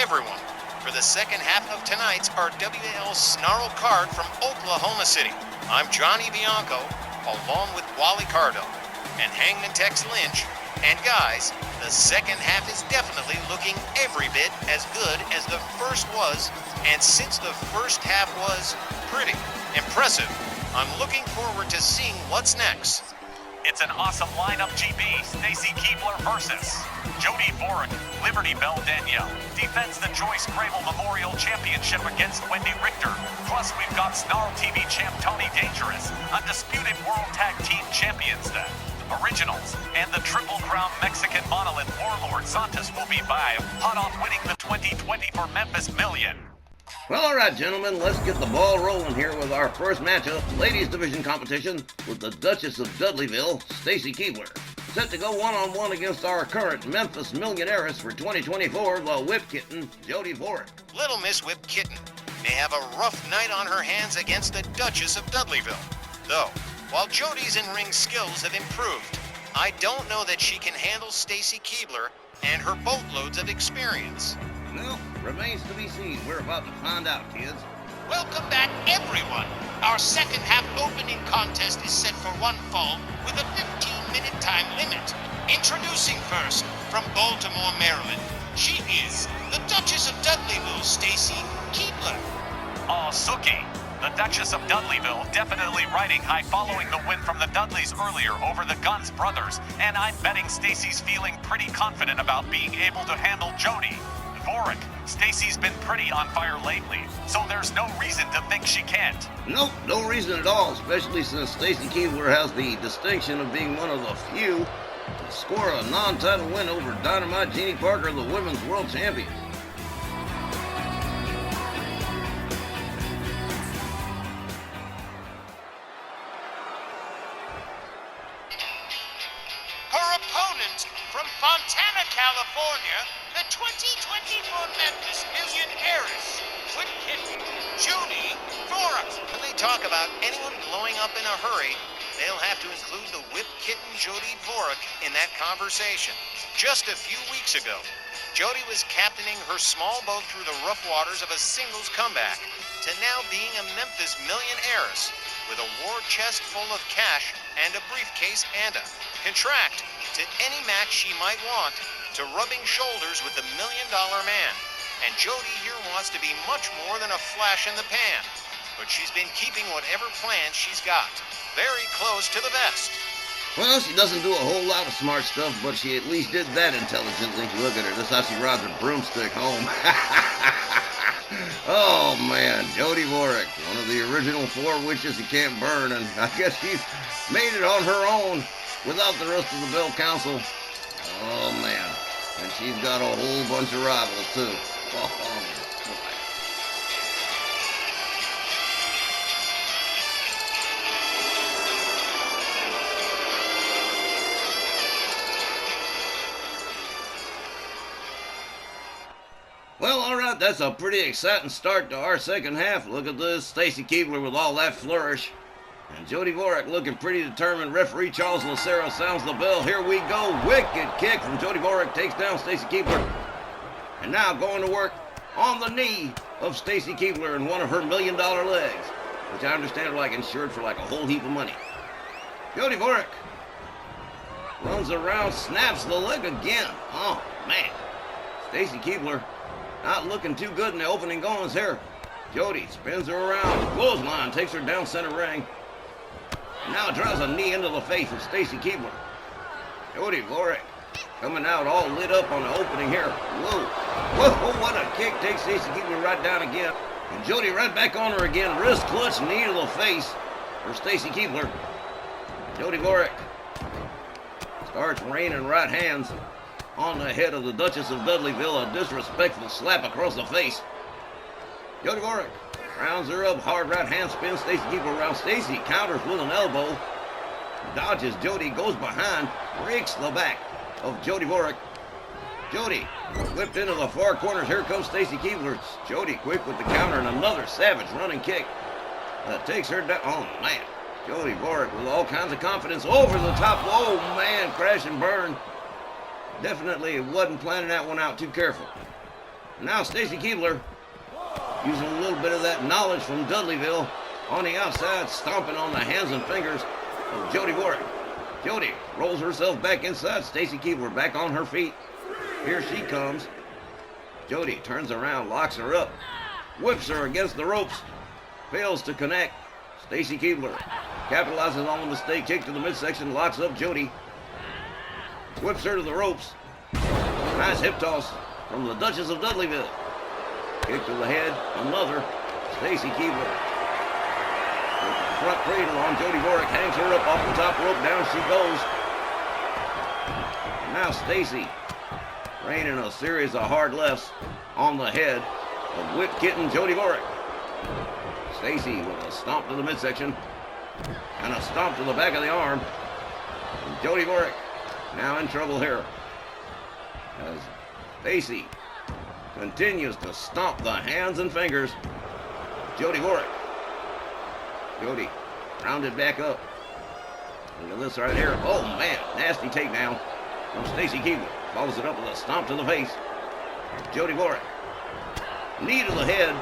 everyone, for the second half of tonight's Rwl Sn Rl card from Oklahoma City. I'm Johnny Bianco, along with Wally Cardo and Hangman Tex Lynch. And guys, the second half is definitely looking every bit as good as the first was, and since the first half was pretty impressive, I'm looking forward to seeing what's next. It's an awesome lineup, GB. Stacy Keibler versus Jody Boric. Liberty Bell Danielle defends the Joyce Grable Memorial Championship against Wendy Richter. Plus, we've got Snarl TV champ Tony Dangerous, undisputed World Tag Team Champions, the Originals, and the Triple Crown Mexican Monolith Warlord Santos will be by, hot off winning the 2020 for Memphis Million. Well, all right, gentlemen, let's get the ball rolling here with our first matchup, ladies division competition with the Duchess of Dudleyville, Stacy Keibler. Set to go one-on-one against our current Memphis Millionaires for 2024, the Whip Kitten, Jody Boric. Little Miss Whip Kitten may have a rough night on her hands against the Duchess of Dudleyville. Though, while Jody's in-ring skills have improved, I don't know that she can handle Stacy Keibler and her boatloads of experience. Well, remains to be seen. We're about to find out, kids. Welcome back, everyone. Our second half opening contest is set for one fall with a 15-minute time limit. Introducing first, from Baltimore, Maryland, she is the Duchess of Dudleyville, Stacy Keibler. Oh, Suki. The Duchess of Dudleyville definitely riding high following the win from the Dudleys earlier over the Guns brothers, and I'm betting Stacy's feeling pretty confident about being able to handle Jody. Boric, Stacy's been pretty on fire lately, so there's no reason to think she can't. Nope, no reason at all, especially since Stacy Keibler has the distinction of being one of the few to score a non-title win over Dynamite Jeannie Parker, the Women's World Champion. Her opponent from Fontana, California, the 2024 Memphis Million Heiress, Whip Kitten, Jody Boric. When they talk about anyone blowing up in a hurry, they'll have to include the Whip Kitten Jody Boric in that conversation. Just a few weeks ago, Jody was captaining her small boat through the rough waters of a singles comeback to now being a Memphis Million Heiress with a war chest full of cash and a briefcase and a contract to any match she might want, to rubbing shoulders with the $1 Million Man. And Jody here wants to be much more than a flash in the pan, but she's been keeping whatever plans she's got very close to the vest. Well, she doesn't do a whole lot of smart stuff, but she at least did that intelligently. Look at her, that's how she rides her broomstick home. Oh man, Jody Boric, one of the original 4 witches you can't burn, and I guess she's made it on her own without the rest of the Bell Council. Oh man, and she's got a whole bunch of rivals too. Oh boy. Well, all right, that's a pretty exciting start to our second half. Look at this, Stacy Keibler with all that flourish. And Jody Boric looking pretty determined. Referee Charles Lucero sounds the bell. Here we go. Wicked kick from Jody Boric. Takes down Stacy Keibler. And now going to work on the knee of Stacy Keibler in one of her $1 million legs, which I understand are like insured for like a whole heap of money. Jody Boric runs around, snaps the leg again. Oh, man. Stacy Keibler not looking too good in the opening goings here. Jody spins her around. Clothesline takes her down center ring. Now drives a knee into the face of Stacy Keibler. Jody Boric coming out all lit up on the opening here. Whoa. Whoa, what a kick. Takes Stacy Keibler right down again. And Jody right back on her again. Wrist clutch, knee to the face for Stacy Keibler. Jody Boric starts raining right hands on the head of the Duchess of Dudleyville. A disrespectful slap across the face. Jody Boric rounds her up, hard right hand spin, Stacy Keibler around. Stacy counters with an elbow, dodges Jody, goes behind, breaks the back of Jody Boric. Jody whipped into the far corners. Here comes Stacy Keibler. Jody quick with the counter and another savage running kick that takes her down. Oh man, Jody Boric with all kinds of confidence over the top. Oh man, crash and burn. Definitely wasn't planning that one out too careful. Now Stacy Keibler, using a little bit of that knowledge from Dudleyville, on the outside, stomping on the hands and fingers of Jody Vorak. Jody rolls herself back inside. Stacy Keibler back on her feet. Here she comes. Jody turns around, locks her up, whips her against the ropes, fails to connect. Stacy Keibler capitalizes on the mistake, kick to the midsection, locks up Jody, whips her to the ropes. Nice hip toss from the Duchess of Dudleyville. Kick to the head, another. Stacy Keibler with the front cradle on Jody Vorak, hangs her up off the top rope, down she goes. And now Stacy raining a series of hard lefts on the head of Whip Kitten Jody Vorak. Stacy with a stomp to the midsection and a stomp to the back of the arm. And Jody Vorak now in trouble here as Stacy continues to stomp the hands and fingers of Jody Vorak. Jody rounded back up. Look at this right here. Oh man, nasty takedown from Stacy Keibler. Follows it up with a stomp to the face. Jody Vorak. Knee to the head.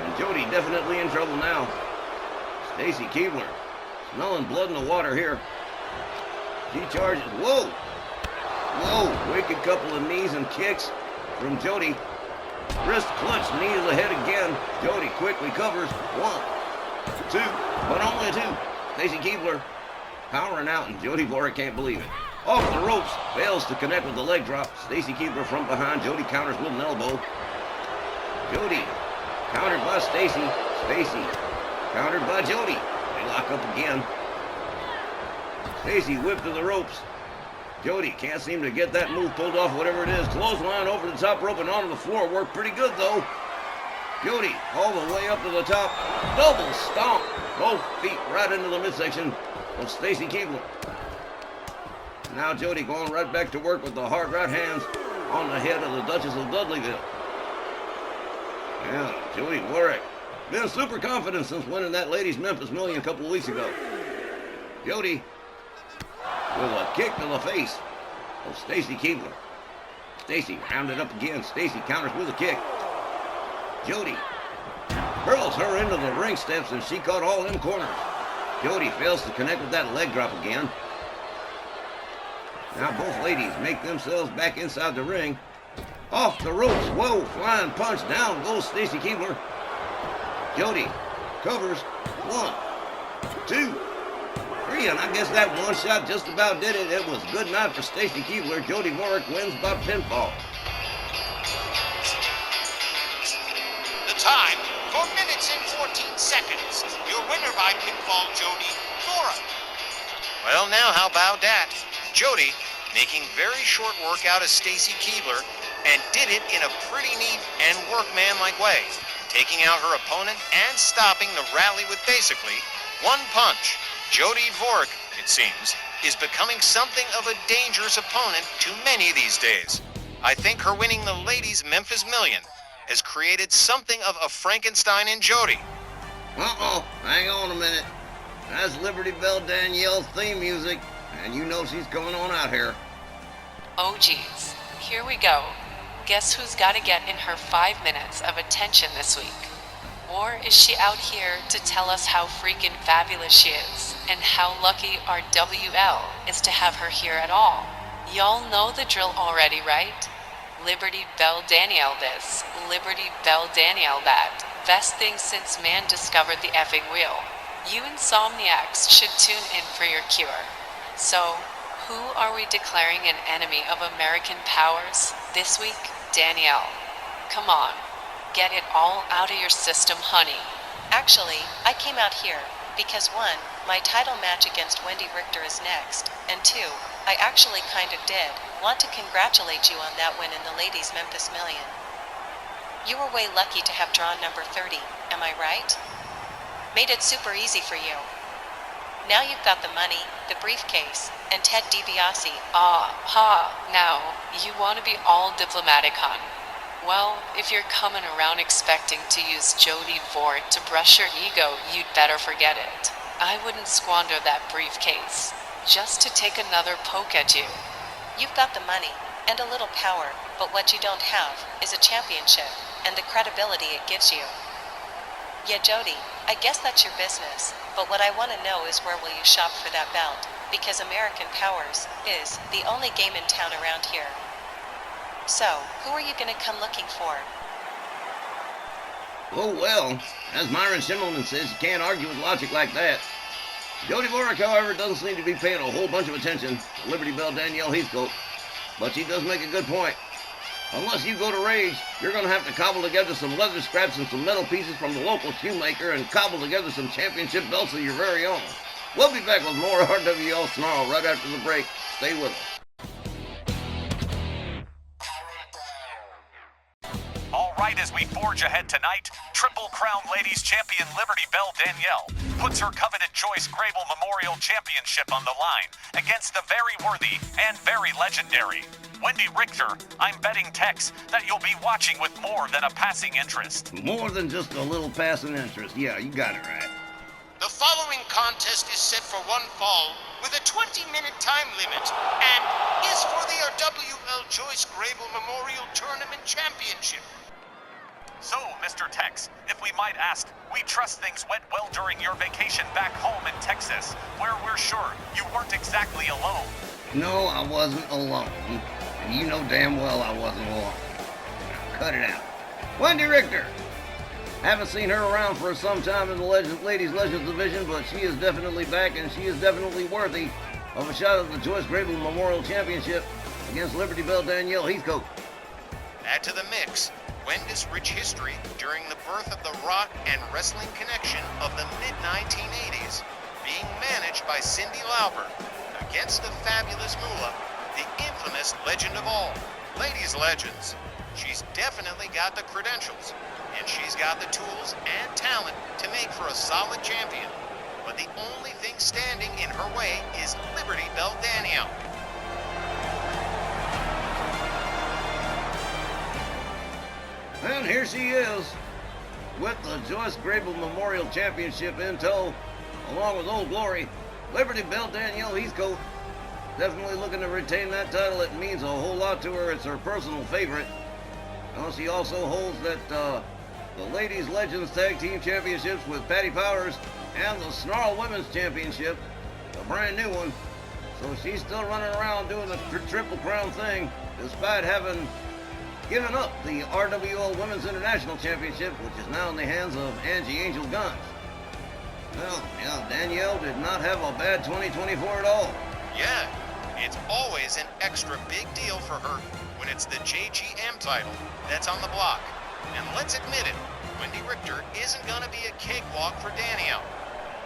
And Jody definitely in trouble now. Stacy Keibler smelling blood in the water here. She charges. Whoa! Whoa! Wicked couple of knees and kicks from Jody. Wrist clutch, knee to the head again. Jody quickly covers. 1, 2, but only 2. Stacy Keibler powering out, and Jody Vorak can't believe it. Off the ropes, fails to connect with the leg drop. Stacy Keibler from behind. Jody counters with an elbow. Jody countered by Stacy. Stacy countered by Jody. They lock up again. Stacy whipped to the ropes. Jody can't seem to get that move pulled off, whatever it is. Clothesline over the top rope and onto the floor. Worked pretty good, though. Jody all the way up to the top. Double stomp. Both feet right into the midsection of Stacy Keibler. Now Jody going right back to work with the hard right hands on the head of the Duchess of Dudleyville. Yeah, Jody Vorak been super confident since winning that Ladies Memphis Million a couple of weeks ago. Jody with a kick to the face of Stacy Keibler. Stacy rounded up again. Stacy counters with a kick. Jody hurls her into the ring steps, and she caught all them corners. Jody fails to connect with that leg drop again. Now both ladies make themselves back inside the ring. Off the ropes. Whoa, flying punch. Down goes Stacy Keibler. Jody covers. 1, 2, 3, and I guess that one shot just about did it. It was good night for Stacy Keibler. Jody Vorak wins by pinfall. The time, 4 minutes and 14 seconds. Your winner by pinfall, Jody Vorak. Well, now how about that? Jody making very short work out of Stacy Keibler, and did it in a pretty neat and workman-like way, taking out her opponent and stopping the rally with basically one punch. Jody Vorak, it seems, is becoming something of a dangerous opponent to many these days. I think her winning the Ladies Memphis Million has created something of a Frankenstein in Jody. Hang on a minute. That's Liberty Bell Danielle's theme music, and you know she's coming on out here. Oh geez, here we go. Guess who's got to get in her 5 minutes of attention this week? Or is she out here to tell us how freaking fabulous she is, and how lucky our WL is to have her here at all? Y'all know the drill already, right? Liberty Bell Danielle this, Liberty Bell Danielle that. Best thing since man discovered the effing wheel. You insomniacs should tune in for your cure. So, who are we declaring an enemy of American powers this week? Danielle. Come on. Get it all out of your system, honey. Actually, I came out here because 1, my title match against Wendy Richter is next, and 2, I actually kind of did want to congratulate you on that win in the Ladies Memphis Million. You were way lucky to have drawn number 30, am I right? Made it super easy for you. Now you've got the money, the briefcase, and Ted DiBiase. Now, you want to be all diplomatic, hon. Well, if you're coming around expecting to use Jody Vorak to brush your ego, you'd better forget it. I wouldn't squander that briefcase just to take another poke at you. You've got the money, and a little power, but what you don't have is a championship and the credibility it gives you. Yeah, Jody, I guess that's your business, but what I want to know is where will you shop for that belt, because American Powers is the only game in town around here. So, who are you going to come looking for? Oh, well, as Myron Schimmelman says, you can't argue with logic like that. Jody Vorek, however, doesn't seem to be paying a whole bunch of attention to Liberty Belle Danielle Heathcote, but she does make a good point. Unless you go to Rage, you're going to have to cobble together some leather scraps and some metal pieces from the local shoemaker and cobble together some championship belts of your very own. We'll be back with more Rwl Sn Rl right after the break. Stay with us. All right, as we forge ahead tonight, Triple Crown Ladies Champion Liberty Belle Danielle puts her coveted Joyce Grable Memorial Championship on the line against the very worthy and very legendary Wendy Richter. I'm betting, Tex, that you'll be watching with more than a passing interest. More than just a little passing interest. Yeah, you got it right. The following contest is set for one fall with a 20-minute time limit and is for the RWL Joyce Grable Memorial Tournament Championship. So, Mr. Tex, if we might ask, we trust things went well during your vacation back home in Texas, where we're sure you weren't exactly alone. No, I wasn't alone. And you know damn well I wasn't alone. Now, cut it out. Wendy Richter! Haven't seen her around for some time in the Ladies Legends division, but she is definitely back, and she is definitely worthy of a shot at the Joyce Grable Memorial Championship against Liberty Belle Danielle Heathcote. Add to the mix Wendy's rich history during the birth of the rock and wrestling connection of the mid-1980s, being managed by Cyndi Lauper, against the fabulous Moolah, the infamous legend of all, Ladies Legends. She's definitely got the credentials, and she's got the tools and talent to make for a solid champion. But the only thing standing in her way is Liberty Belle Danielle. And here she is, with the Joyce Grable Memorial Championship in tow, along with Old Glory, Liberty Belle Danielle Heathcote. Definitely looking to retain that title. It means a whole lot to her. It's her personal favorite. She also holds that the Ladies Legends Tag Team Championships with Patty Powers and the Snarl Women's Championship, a brand new one. So she's still running around doing the Triple Crown thing, despite having given up the RWL Women's International Championship, which is now in the hands of Angie Angel Guns. Well, yeah, Danielle did not have a bad 2024 at all. Yeah, it's always an extra big deal for her when it's the JGM title that's on the block. And let's admit it, Wendy Richter isn't gonna be a cakewalk for Danielle.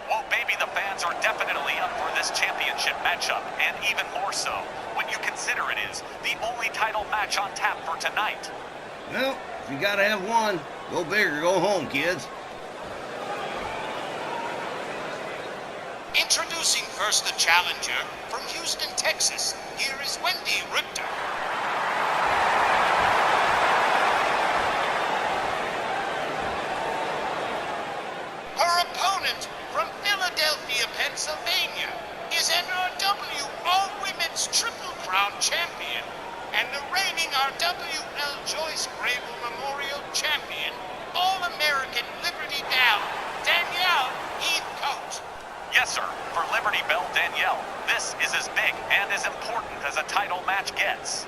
Well, baby, the fans are definitely up for this championship matchup, and even more so when you consider it is the only title match on tap for tonight. Well, if you gotta have one, go big or go home, kids. Introducing first the challenger from Houston, Texas. Here is Wendy Richter. Her opponent from Philadelphia, Pennsylvania is an RW All-Women's Triple Crown champion and the reigning RWL Joyce Grable Memorial champion, All-American Liberty Belle Danielle Heathcote. Yes, sir. For Liberty Belle Danielle, this is as big and as important as a title match gets.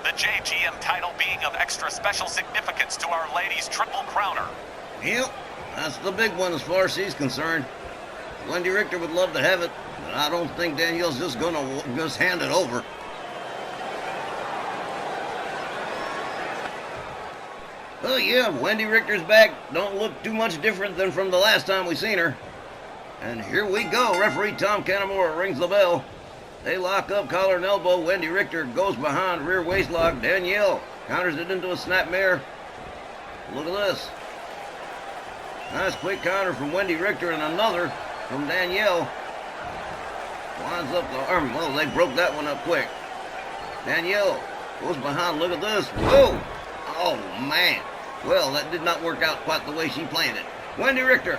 The JGM title being of extra special significance to our ladies Triple Crowner. Yep, that's the big one as far as she's concerned. Wendy Richter would love to have it, but I don't think Danielle's just gonna just hand it over. Oh yeah, Wendy Richter's back. Don't look too much different than from the last time we seen her. And here we go. Referee Tom Canamora rings the bell. They lock up, collar and elbow. Wendy Richter goes behind, rear waistlock. Danielle counters it into a snapmare. Look at this. Nice quick counter from Wendy Richter and another from Danielle. Winds up the arm. Well, they broke that one up quick. Danielle goes behind. Look at this. Whoa. Oh, man. Well, that did not work out quite the way she planned it. Wendy Richter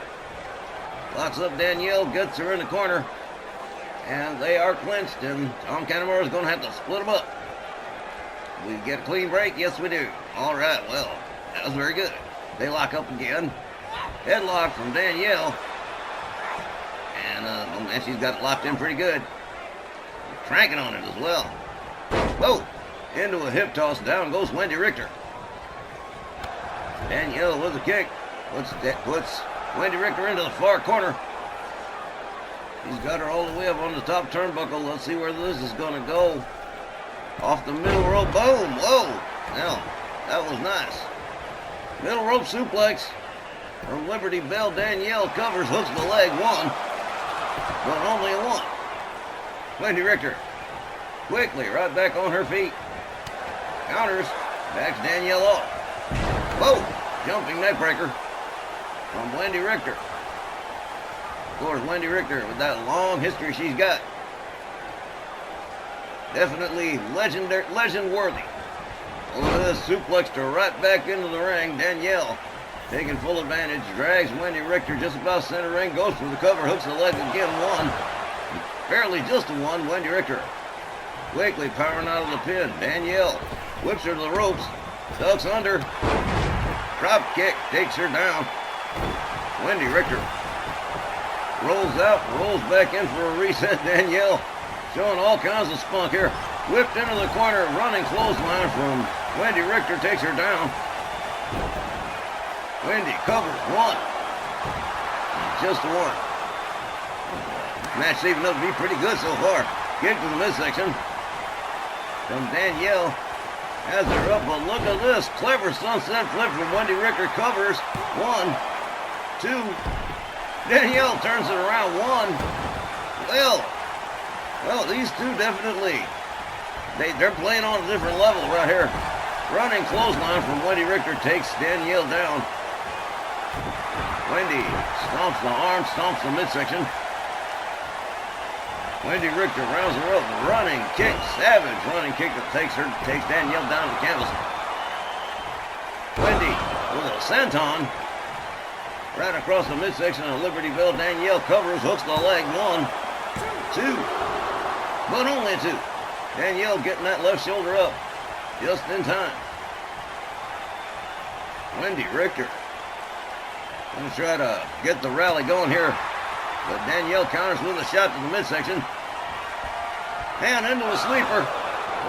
locks up Danielle, gets her in the corner, and they are clinched, and Tom Canamora is going to have to split them up. We get a clean break? Yes, we do. All right, well, that was very good. They lock up again. Headlock from Danielle. And she's got it locked in pretty good. Cranking on it as well. Whoa! Into a hip toss. Down goes Wendy Richter. Danielle with a kick. Puts Wendy Richter into the far corner. He's got her all the way up on the top turnbuckle. Let's see where this is going to go. Off the middle rope. Boom! Whoa! Now, that was nice. Middle rope suplex from Liberty Bell. Danielle covers, hooks the leg. One. But only a one. Wendy Richter quickly right back on her feet. Counters. Backs Danielle off. Whoa! Jumping neckbreaker from Wendy Richter. Of course, Wendy Richter, with that long history she's got, definitely legend worthy. Look at this, suplexed her right back into the ring. Danielle taking full advantage, drags Wendy Richter just about center ring, goes for the cover, hooks the leg again. One. Barely just a one. Wendy Richter quickly powering out of the pin. Danielle whips her to the ropes, ducks under, drop kick, takes her down. Wendy Richter rolls out, rolls back in for a reset. Danielle showing all kinds of spunk here. Whipped into the corner, running clothesline from Wendy Richter, takes her down. Wendy covers. One. Just a one. Match shaping up to be pretty good so far. Kick to the midsection from Danielle. Has her up, but look at this. Clever sunset flip from Wendy Richter. Covers. One. Two. Danielle turns it around. One. Well, these two definitely, they're playing on a different level right here. Running clothesline from Wendy Richter takes Danielle down. Wendy stomps the arm, stomps the midsection. Wendy Richter rounds her up, running kick, savage running kick that takes Danielle down to the canvas. Wendy with a senton right across the midsection of Liberty Bell. Danielle covers, hooks the leg. One, two, but only two. Danielle getting that left shoulder up just in time. Wendy Richter going to try to get the rally going here, but Danielle counters with a shot to the midsection. And into a sleeper.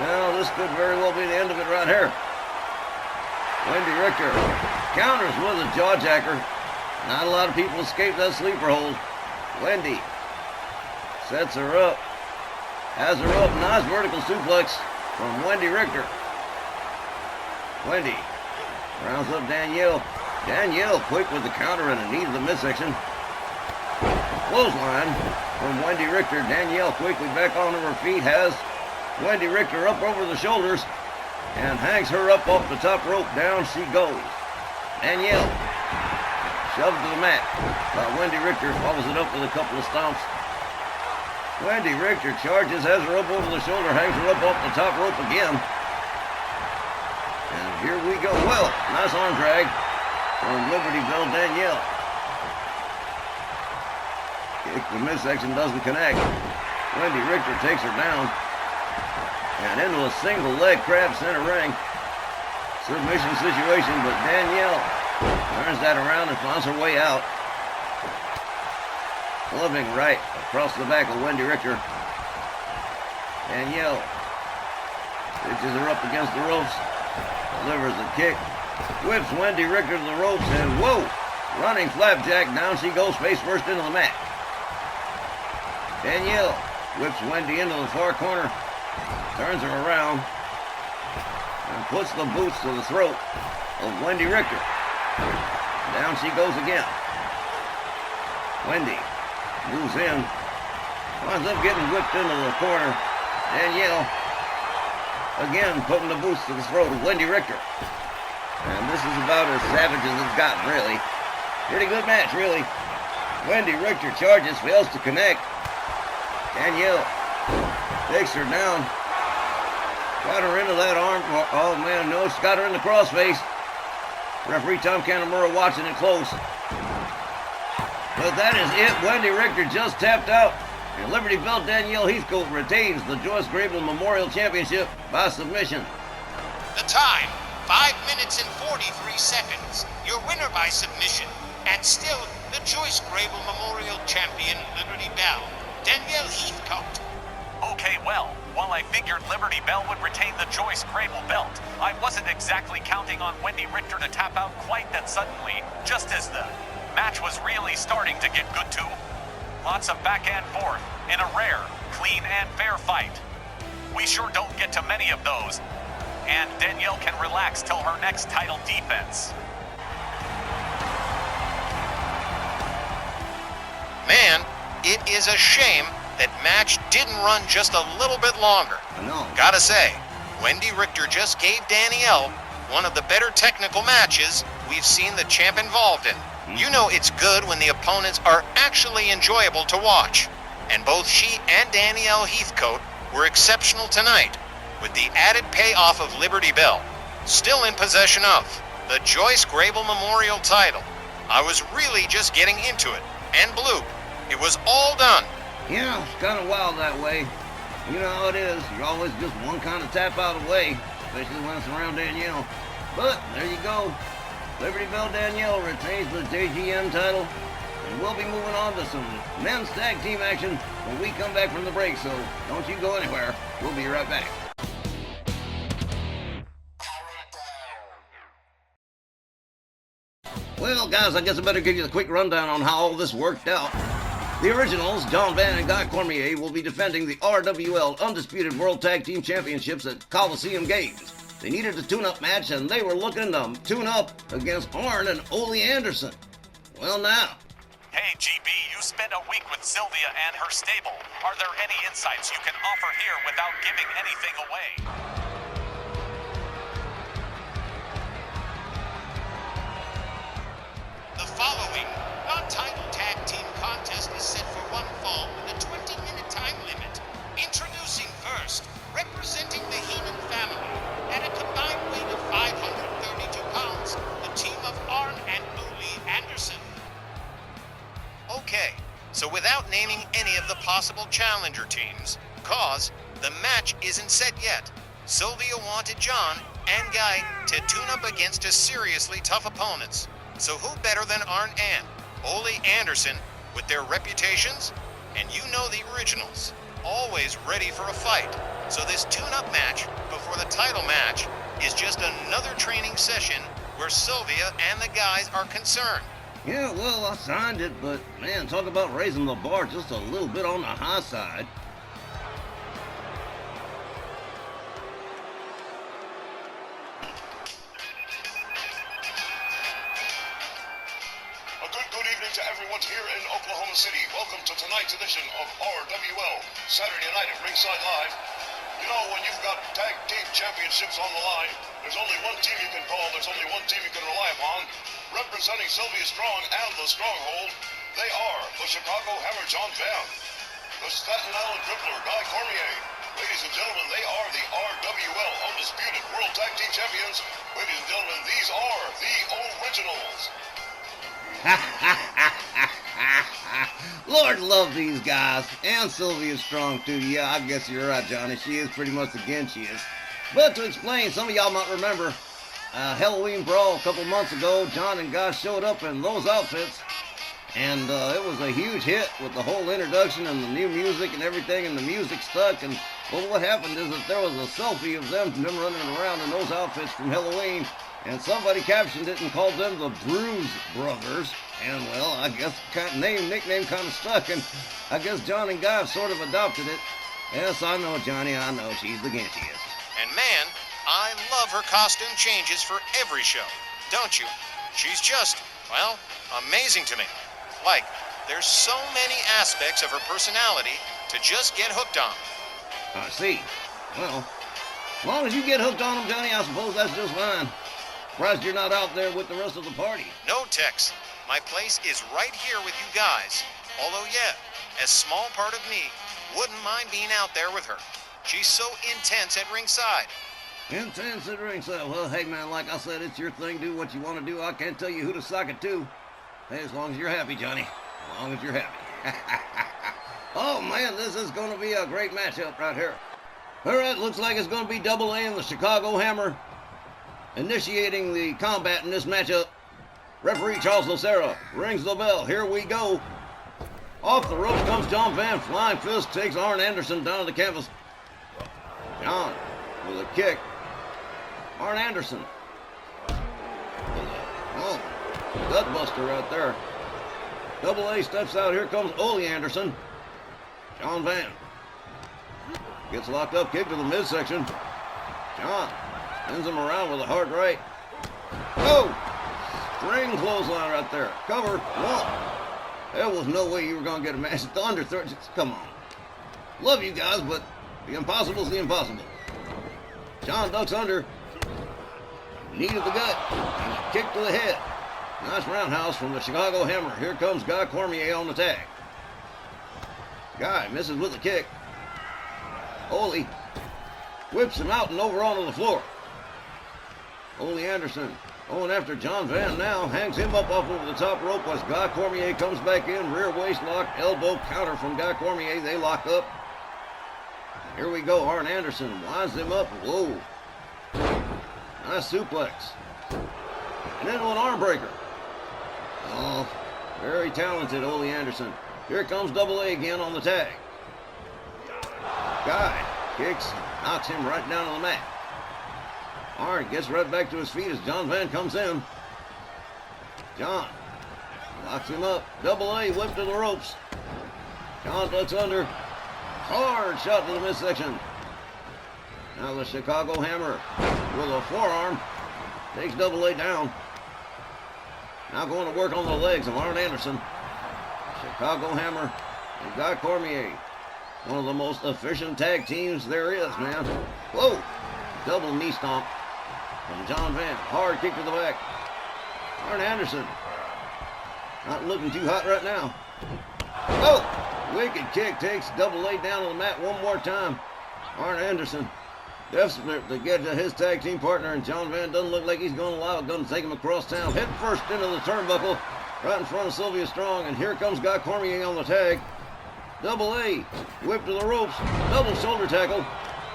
Well, this could very well be the end of it right here. Wendy Richter counters with a jawjacker. Not a lot of people escape that sleeper hold. Wendy sets her up. Has her up. Nice vertical suplex from Wendy Richter. Wendy rounds up Danielle. Danielle quick with the counter and a knee to the midsection. Clothesline from Wendy Richter. Danielle quickly back onto her feet. Has Wendy Richter up over the shoulders and hangs her up off the top rope. Down she goes. Danielle shoved to the mat. Wendy Richter follows it up with a couple of stomps. Wendy Richter charges, has her up over the shoulder, hangs her up off the top rope again. And here we go. Well, nice arm drag from Liberty Bell. Danielle. Kick the midsection doesn't connect. Wendy Richter takes her down. And into a single leg crab center ring. Submission situation, but Danielle turns that around and finds her way out. Clubbing right across the back of Wendy Richter. Danielle pitches her up against the ropes. Delivers a kick. Whips Wendy Richter to the ropes, and whoa! Running flapjack. Down she goes face first into the mat. Danielle whips Wendy into the far corner. Turns her around. And puts the boots to the throat of Wendy Richter. Down she goes again. Wendy moves in. Winds up getting whipped into the corner. Danielle again putting the boots to the throat of Wendy Richter. And this is about as savage as it's gotten, really. Pretty good match, really. Wendy Richter charges, fails to connect. Danielle takes her down. Got her into that arm. Oh, man, no, she's got her in the crossface. Referee Tom Canamura watching it close. But that is it. Wendy Richter just tapped out. And Liberty Bell Danielle Heathcote retains the Joyce Grable Memorial Championship by submission. The time, 5 minutes and 43 seconds. Your winner by submission, and still the Joyce Grable Memorial Champion, Liberty Bell, Danielle Heathcote. Okay, well, while I figured Liberty Bell would retain the Joyce Grable belt, I wasn't exactly counting on Wendy Richter to tap out quite that suddenly, just as the match was really starting to get good too. Lots of back and forth in a rare, clean and fair fight. We sure don't get to many of those, and Danielle can relax till her next title defense. Man, it is a shame that match didn't run just a little bit longer. No. Gotta say, Wendy Richter just gave Danielle one of the better technical matches we've seen the champ involved in. You know it's good when the opponents are actually enjoyable to watch. And both she and Danielle Heathcote were exceptional tonight, with the added payoff of Liberty Bell still in possession of the Joyce Grable Memorial title. I was really just getting into it, and bloop, it was all done. Yeah, it's kind of wild that way. You know how it is. You're always just one kind of tap out away, especially when it's around Danielle. But there you go. Liberty Bell Danielle retains the JGM title, and we'll be moving on to some men's tag team action when we come back from the break, so don't you go anywhere. We'll be right back. Well, guys, I guess I better give you a quick rundown on how all this worked out. The originals, John Van and Guy Cormier, will be defending the RWL Undisputed World Tag Team Championships at Coliseum Games. They needed a tune-up match, and they were looking to tune up against Arn and Ole Anderson. Well, now. Hey, GB, you spent a week with Sylvia and her stable. Are there any insights you can offer here without giving anything away? The following non-title tag team contest is set for one fall with a 20-minute time limit. Introducing first, representing the Heenan family, at a combined weight of 532 pounds, the team of Arn and Ole Anderson. Okay, so without naming any of the possible challenger teams, cause the match isn't set yet, Sylvia wanted John and Guy to tune up against a seriously tough opponents. So who better than Arn and Ole Anderson with their reputations? And you know the originals, always ready for a fight. So this tune-up match before the title match is just another training session where Sylvia and the guys are concerned. Yeah, well, I signed it, but man, talk about raising the bar just a little bit on the high side. Good evening to everyone here in Oklahoma City. Welcome to tonight's edition of RWL, Saturday night at Ringside Live. You know, when you've got tag team championships on the line, there's only one team you can call, there's only one team you can rely upon. Representing Sylvia Strong and the Stronghold, they are the Chicago Hammer John Van, the Staten Island Dribbler Guy Cormier. Ladies and gentlemen, they are the RWL Undisputed World Tag Team Champions. Ladies and gentlemen, these are the originals. Lord love these guys. And Sylvia Strong too. Yeah, I guess you're right, Johnny. She is pretty much again, she is. But to explain, some of y'all might remember Halloween Brawl a couple months ago. John and Guy showed up in those outfits, and it was a huge hit with the whole introduction and the new music and everything, and the music stuck. And well, what happened is that there was a selfie of them running around in those outfits from Halloween, and somebody captioned it and called them the Bruise Brothers. And well, I guess nickname kind of stuck, and I guess John and Guy have sort of adopted it. Yes, I know, Johnny, I know, she's the ginchiest. And man, I love her costume changes for every show, don't you? She's just, well, amazing to me. Like, there's so many aspects of her personality to just get hooked on. I see. Well, as long as you get hooked on them, Johnny, I suppose that's just fine. Surprised you're not out there with the rest of the party. No, Tex. My place is right here with you guys. Although, yeah, a small part of me wouldn't mind being out there with her. She's so intense at ringside. Intense at ringside. Well, hey, man, like I said, it's your thing. Do what you want to do. I can't tell you who to sock it to. Hey, as long as you're happy, Johnny. As long as you're happy. Oh, man, this is going to be a great matchup right here. All right, looks like it's going to be Double A and the Chicago Hammer Initiating the combat in this matchup, referee Charles Lucero rings the bell. Here we go. Off the ropes comes John Van. Flying fist takes Arn Anderson down to the canvas. John with a kick. Arn Anderson. Gut buster right there. Double A steps out. Here comes Ole Anderson. John Van gets locked up. Kick to the midsection. John spins him around with a hard right. Oh! String clothesline right there. Cover. One. There was no way you were going to get a match. The under 30. Come on. Love you guys, but the impossible is the impossible. John ducks under. Knee to the gut. And a kick to the head. Nice roundhouse from the Chicago Hammer. Here comes Guy Cormier on the tag. Guy misses with the kick. Ole whips him out and over onto the floor. Ole Anderson going after John Van now. Hangs him up off over the top rope as Guy Cormier comes back in. Rear waist lock, elbow counter from Guy Cormier. They lock up. Here we go. Arn Anderson winds him up. Whoa. Nice suplex. And into an arm breaker. Oh, very talented Ole Anderson. Here comes Double A again on the tag. Guy kicks, knocks him right down to the mat. Arn gets right back to his feet as John Van comes in. John locks him up. Double A whip to the ropes. John ducks under. Hard shot to the midsection. Now the Chicago Hammer with a forearm takes Double A down. Now going to work on the legs of Arn Anderson. Chicago Hammer and Guy Cormier. One of the most efficient tag teams there is, man. Whoa! Double knee stomp from John Van. Hard kick to the back. Arn Anderson not looking too hot right now. Oh! Wicked kick takes Double A down on the mat one more time. Arn Anderson desperate to get to his tag team partner, and John Van doesn't look like he's going to allow it. Going to take him across town. Head first into the turnbuckle right in front of Sylvia Strong, and here comes Guy Cormier on the tag. Double A whip to the ropes. Double shoulder tackle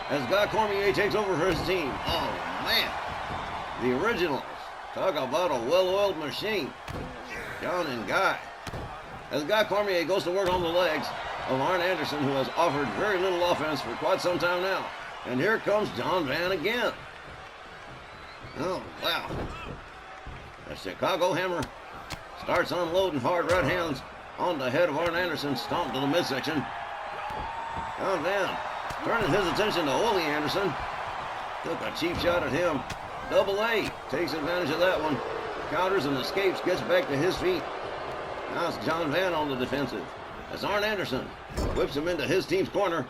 as Guy Cormier takes over for his team. Oh, man. The originals. Talk about a well-oiled machine. John and Guy. As Guy Cormier goes to work on the legs of Arn Anderson, who has offered very little offense for quite some time now. And here comes John Van again. Oh, wow. The Chicago Hammer starts unloading hard right hands on the head of Arn Anderson, stomped to the midsection. John Van turning his attention to Ole Anderson. Took a cheap shot at him. Double A takes advantage of that one. Counters and escapes, gets back to his feet. Now it's John Van on the defensive. As Arn Anderson whips him into his team's corner.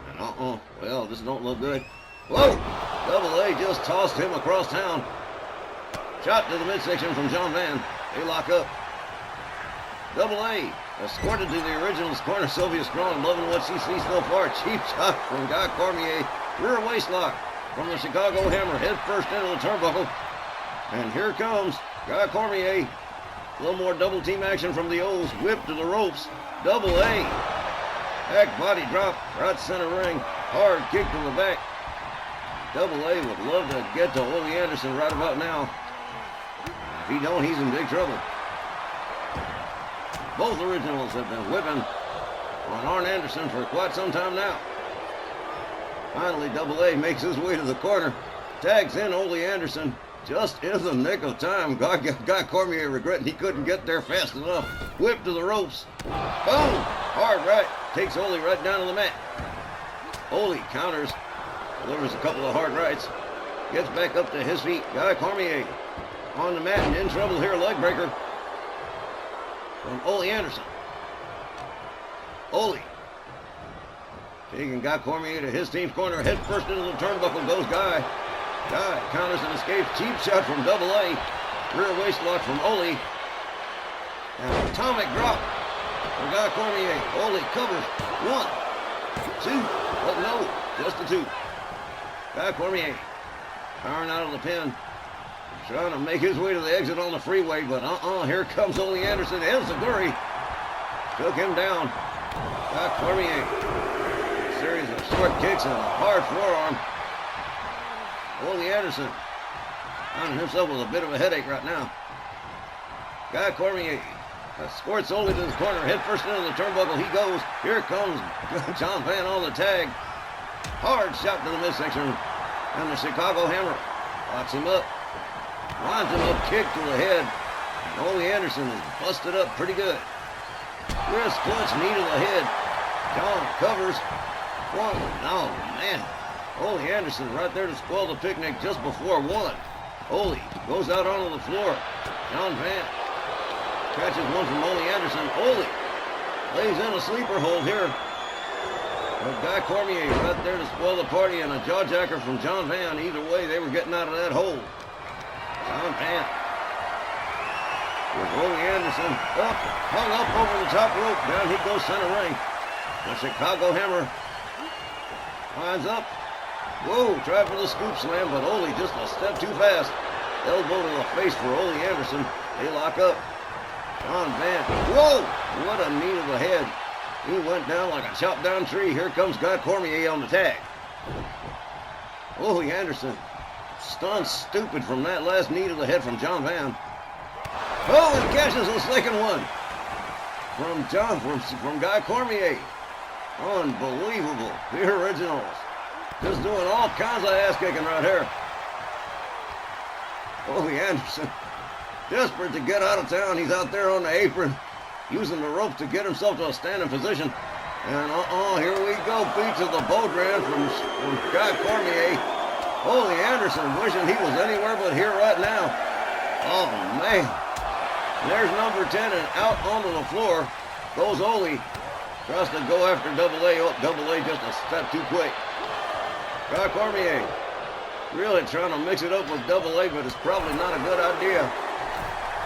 And well, this don't look good. Whoa! Double A just tossed him across town. Shot to the midsection from John Van. They lock up. Double A escorted to the original's corner. Sylvia Strong loving what she sees so far. Cheap shot from Guy Cormier. Rear waist lock from the Chicago Hammer. Head first into the turnbuckle. And here comes Guy Cormier. A little more double team action from the O's. Whip to the ropes. Double A. Back body drop. Right center ring. Hard kick to the back. Double A would love to get to Ole Anderson right about now. If he don't, he's in big trouble. Both originals have been whipping on Arn Anderson for quite some time now. Finally, Double A makes his way to the corner. Tags in Ole Anderson just in the nick of time. Guy Cormier regretting he couldn't get there fast enough. Whip to the ropes. Boom! Hard right. Takes Ole right down to the mat. Ole counters. Delivers a couple of hard rights. Gets back up to his feet. Guy Cormier on the mat and in trouble here. Leg breaker from Ole Anderson. Ole taking Guy Cormier to his team's corner. Head first into the turnbuckle goes Guy. Guy counters and escapes. Cheap shot from Double A. Rear waist lock from Ole. And atomic drop from Guy Cormier. Ole covers. 1, 2. Oh no, just a 2. Guy Cormier powering out of the pin. Trying to make his way to the exit on the freeway, but here comes Ole Anderson. Enziguri took him down. Guy Cormier. A series of short kicks and a hard forearm. Ole Anderson finding himself with a bit of a headache right now. Guy Cormier escorts Ole to his corner, head first into the turnbuckle. He goes. Here comes John Van on the tag. Hard shot to the midsection. And the Chicago Hammer locks him up. Winds him up, kick to the head. Ole Anderson is busted up pretty good. Wrist clutch, knee to the head. John covers. One. Oh, man. Ole Anderson right there to spoil the picnic just before one. Ole goes out onto the floor. John Van catches one from Ole Anderson. Ole lays in a sleeper hold here. But Guy Cormier right there to spoil the party, and a jawjacker from John Van. Either way, they were getting out of that hole. John Van with Ole Anderson up, hung up over the top rope. Down he goes center ring. The Chicago Hammer winds up. Whoa, tried for the scoop slam, but Ole just a step too fast. Elbow to the face for Ole Anderson. They lock up. John Van. Whoa! What a knee to the head. He went down like a chopped down tree. Here comes Guy Cormier on the tag. Ole Anderson stunned stupid from that last knee to the head from John Van. Oh, and catches the second one from Guy Cormier. Unbelievable. The originals. Just doing all kinds of ass kicking right here. Ole Anderson, desperate to get out of town. He's out there on the apron, using the ropes to get himself to a standing position. And here we go. Beat to the Bodran from Guy Cormier. Ole Anderson wishing he was anywhere but here right now. Oh, man. There's number 10, and out onto the floor goes Ole. Tries to go after Double A. Oh, Double A just a step too quick. Guy Cormier really trying to mix it up with Double A, but it's probably not a good idea.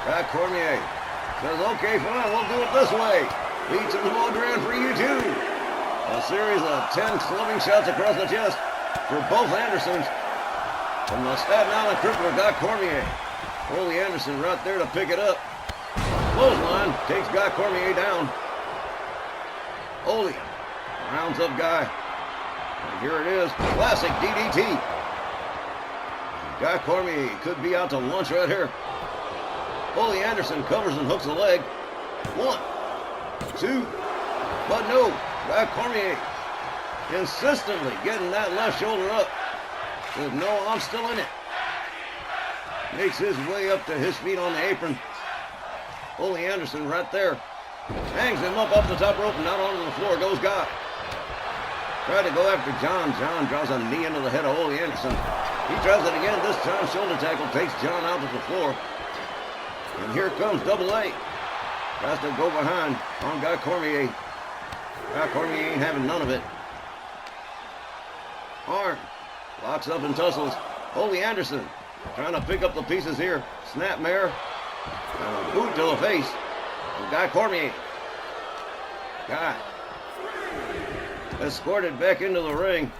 Guy Cormier says, okay, fine, we'll do it this way. Beat to the Bodran for you too. A series of 10 clubbing shots across the chest for both Andersons. From the Staten Island crippler, Guy Cormier. Ole Anderson right there to pick it up. Clothesline takes Guy Cormier down. Ole rounds up Guy. And here it is. Classic DDT. Guy Cormier could be out to lunch right here. Ole Anderson covers and hooks the leg. 1, 2. But no. Guy Cormier insistently getting that left shoulder up. Says, no, I'm still in it. Makes his way up to his feet on the apron. Ole Anderson right there. Hangs him up off the top rope and out onto the floor goes Guy. Tried to go after John. John draws a knee into the head of Ole Anderson. He tries it again. This time shoulder tackle takes John out to the floor. And here comes Double A. Tries to go behind on Guy Cormier. Guy Cormier ain't having none of it. Arm locks up and tussles. Ole Anderson trying to pick up the pieces here. Snapmare. And a boot to the face of Guy Cormier. Guy escorted back into the ring.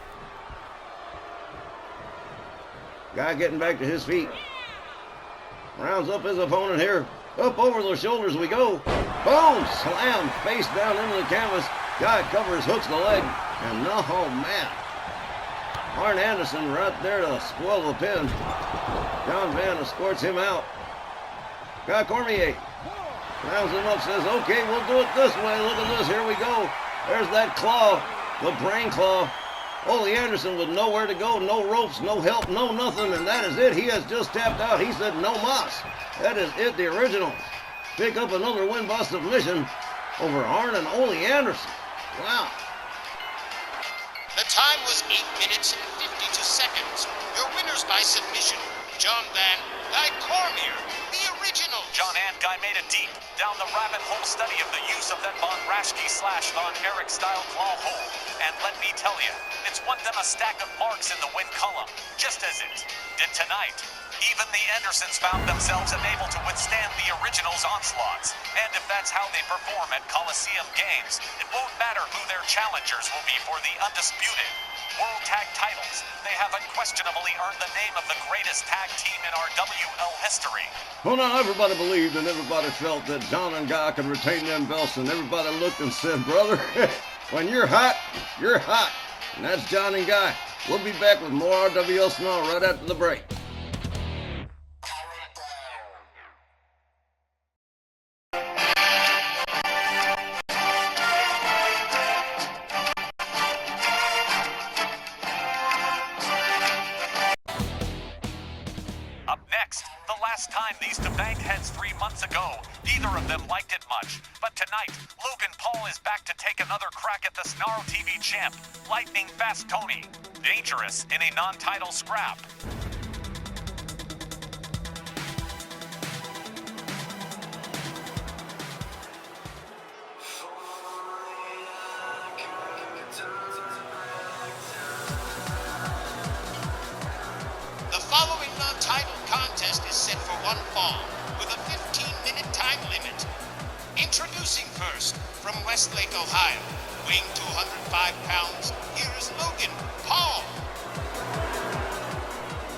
Guy getting back to his feet. Rounds up his opponent here. Up over the shoulders we go. Boom! Slam face down into the canvas. Guy covers, hooks the leg. And oh man. Arn Anderson right there to spoil the pin. John Van escorts him out. Guy Cormier rounds him up, says, okay, we'll do it this way. Look at this, here we go. There's that claw, the brain claw. Ole Anderson with nowhere to go, no ropes, no help, no nothing, and that is it. He has just tapped out. He said, no mas. That is it, the original. Pick up another win by submission over Arn and Ole Anderson. Wow. The time was 8 minutes and 52 seconds. Your winners by submission, John Van, Guy Cormier, the original. John and Guy made a deep, down the rabbit hole study of the use of that Von Raschke/Von Erich style claw hold. And let me tell you, it's won them a stack of marks in the win column, just as it did tonight. Even the Andersons found themselves unable to withstand the original's onslaughts. And if that's how they perform at Coliseum Games, it won't matter who their challengers will be for the undisputed World Tag Titles. They have unquestionably earned the name of the greatest tag team in our WL history. Well, now everybody believed and everybody felt that John and Guy could retain them belts, and everybody looked and said, brother, when you're hot, you're hot. And that's John and Guy. We'll be back with more RWL Sn Rl right after the break. Up next, the last time these two banged heads 3 months ago, neither of them liked it much. But tonight, Logan Paul is back to take another crack at the Snarl TV champ, lightning fast Tony. Dangerous in a non-title scrap. The following non-title contest is set for one fall, with a 15-minute time limit. Introducing first, from Westlake, Ohio, weighing 205 pounds, here is Logan Paul.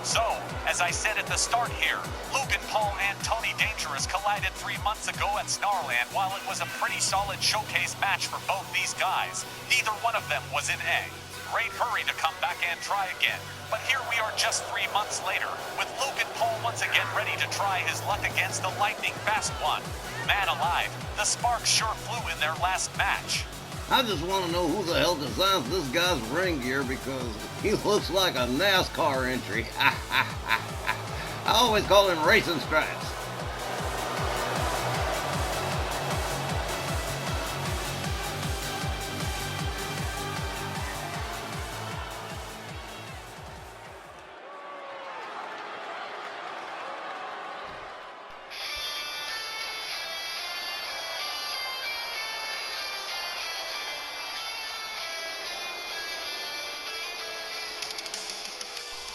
So, as I said at the start here, Logan Paul and Tony Dangerous collided 3 months ago at Snarland. While it was a pretty solid showcase match for both these guys, neither one of them was in A. Great hurry to come back and try again. But here we are just 3 months later, with Logan Paul once again ready to try his luck against the lightning fast one. Man alive, the sparks sure flew in their last match. I just want to know who the hell designs this guy's ring gear because he looks like a NASCAR entry. I always call him racing stripes.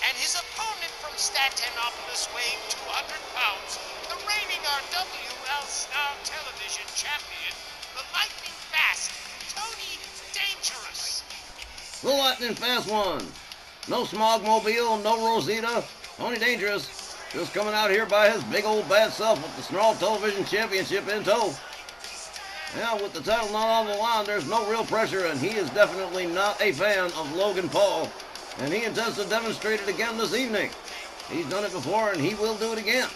And his opponent from Statinopolis, weighing 200 pounds, the reigning RWL Sn Rl television champion, the lightning fast Tony Dangerous. The lightning fast one. No Smogmobile, no Rosita. Tony Dangerous just coming out here by his big old bad self with the Sn Rl Television Championship in tow. Now, with the title not on the line, there's no real pressure, and he is definitely not a fan of Logan Paul. And he intends to demonstrate it again this evening. He's done it before, and he will do it again.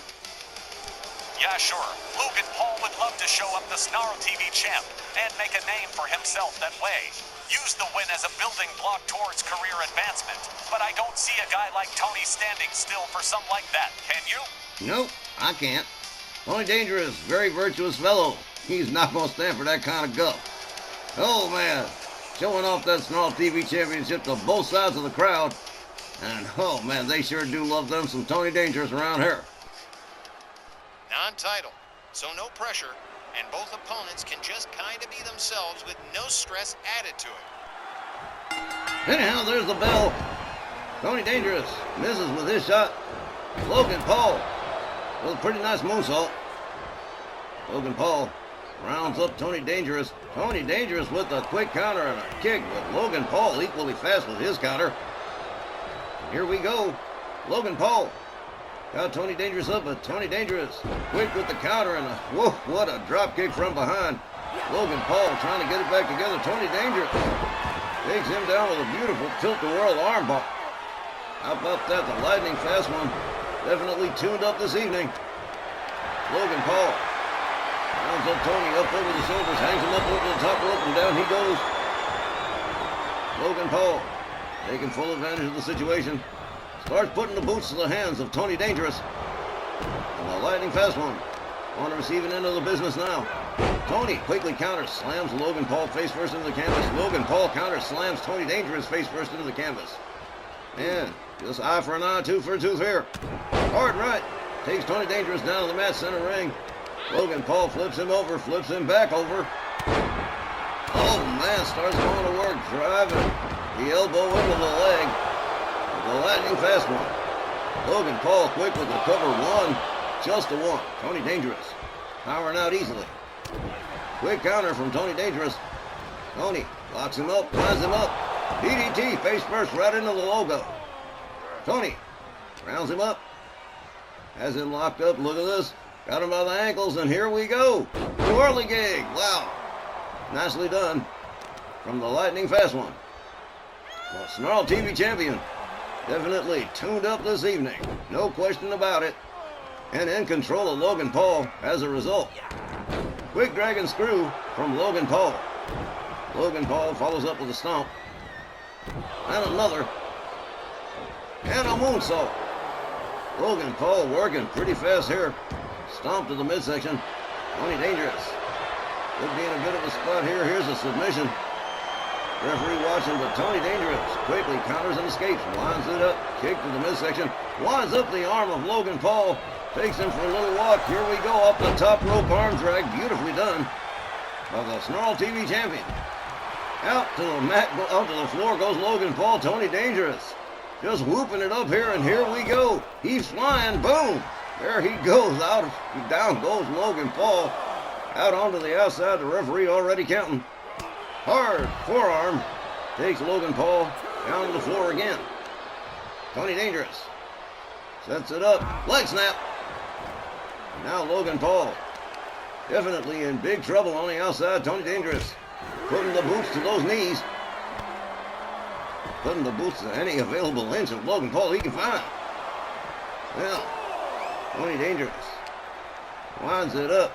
Yeah, sure. Logan Paul would love to show up the Snarl TV champ and make a name for himself that way. Use the win as a building block towards career advancement. But I don't see a guy like Tony standing still for something like that, can you? Nope, I can't. Tony Dangerous, very virtuous fellow. He's not going to stand for that kind of guff. Oh, man. Showing off that Snarl TV championship to both sides of the crowd. And, oh, man, they sure do love them some Tony Dangerous around here. Non-title, so no pressure, and both opponents can just kind of be themselves with no stress added to it. Anyhow, there's the bell. Tony Dangerous misses with his shot. Logan Paul with a pretty nice moonsault. Logan Paul rounds up Tony Dangerous. Tony Dangerous with a quick counter and a kick, but Logan Paul equally fast with his counter. And here we go. Logan Paul got Tony Dangerous up, but Tony Dangerous quick with the counter and a whoa, what a drop kick from behind. Logan Paul trying to get it back together. Tony Dangerous takes him down with a beautiful tilt-the-world armbar. How about that? The lightning fast one definitely tuned up this evening. Logan Paul rounds up Tony up over the shoulders, hangs him up over the top rope, and down he goes. Logan Paul taking full advantage of the situation. Starts putting the boots to the hands of Tony Dangerous. And the lightning fast one on the receiving end of the business now. Tony quickly counters, slams Logan Paul face first into the canvas. Logan Paul counters, slams Tony Dangerous face first into the canvas. And just eye for an eye, tooth for a tooth here. Hard right. Takes Tony Dangerous down to the mat center ring. Logan Paul flips him over, flips him back over. Oh man, starts going to work, driving the elbow into the leg. The lightning fast one. Logan Paul quick with the cover one. Just a one. Tony Dangerous powering out easily. Quick counter from Tony Dangerous. Tony locks him up, ties him up. DDT face first right into the logo. Tony rounds him up. Has him locked up. Look at this. Got him by the ankles, and here we go. New Orleans gig. Wow. Nicely done from the lightning fast one. The Snarl TV champion. Definitely tuned up this evening. No question about it. And in control of Logan Paul as a result. Quick dragon screw from Logan Paul. Logan Paul follows up with a stomp. And another. And a moonsault. Logan Paul working pretty fast here. Stomp to the midsection. Tony Dangerous. Could be in a bit of a spot here. Here's a submission. Referee watching, but Tony Dangerous quickly counters and escapes. Winds it up. Kick to the midsection. Winds up the arm of Logan Paul. Takes him for a little walk. Here we go up the top rope arm drag. Beautifully done by the Snarl TV champion. Out to the mat, out to the floor goes Logan Paul. Tony Dangerous just whooping it up here, and here we go. He's flying. Boom. There he goes. Out. Down goes Logan Paul. Out onto the outside. The referee already counting. Hard forearm. Takes Logan Paul down to the floor again. Tony Dangerous sets it up. Leg snap. Now Logan Paul definitely in big trouble on the outside. Tony Dangerous putting the boots to those knees. Putting the boots to any available inch of Logan Paul he can find. Well, Tony Dangerous winds it up.